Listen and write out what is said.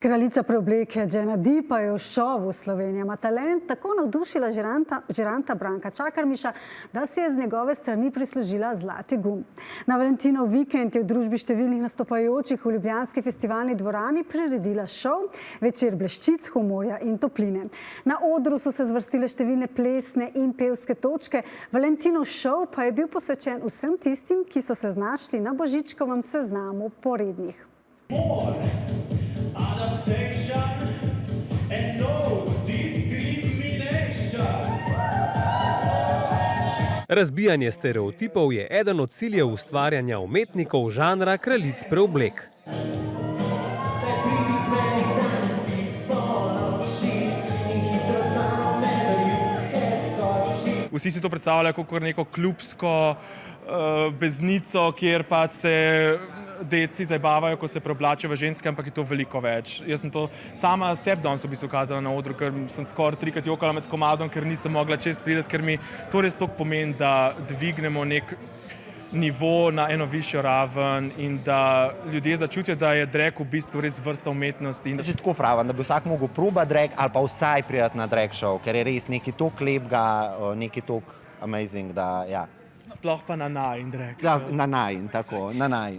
Kraljica preobleke Džena Di pa je v šovu Slovenija. Ima talent tako navdušila žiranta Branka Čakarmiša, da si je z njegove strani prislužila zlati gum. Na Valentinov vikend je v družbi številnih nastopajočih v ljubljanski festivalni dvorani priredila šov, večer bleščic, humorja in topline. Na odru so se zvrstile številne plesne in pevske točke. Valentinov šov pa je bil posvečen vsem tistim, ki so se znašli na božičkovem seznamu porednih. Razbijanje stereotipov je eden od ciljev ustvarjanja umetnikov žanra kraljic preoblek. Vsi si to predstavljajo kot neko klubsko beznico, kjer pa se deci zabavajo, ko se preoblačijo v ženske, ampak je to veliko več. Jaz sem to sama sebi danes v bistvu kazala na odru, ker sem skoraj 3-krat jokala med komadom, ker nisem mogla čez priti, ker mi to res toliko pomeni, da dvignemo nek nivo na eno višjo raven in da ljudje začutijo, da je drag v bistvu res vrsta umetnosti. Že tako pravim, da bi vsak mogel probati drag ali pa vsaj priti na drag show, ker je res nekaj toliko lepega, nekaj toliko amazing, da ja. Sploh pa na najin drag. Ja, na najin, tako, na najin.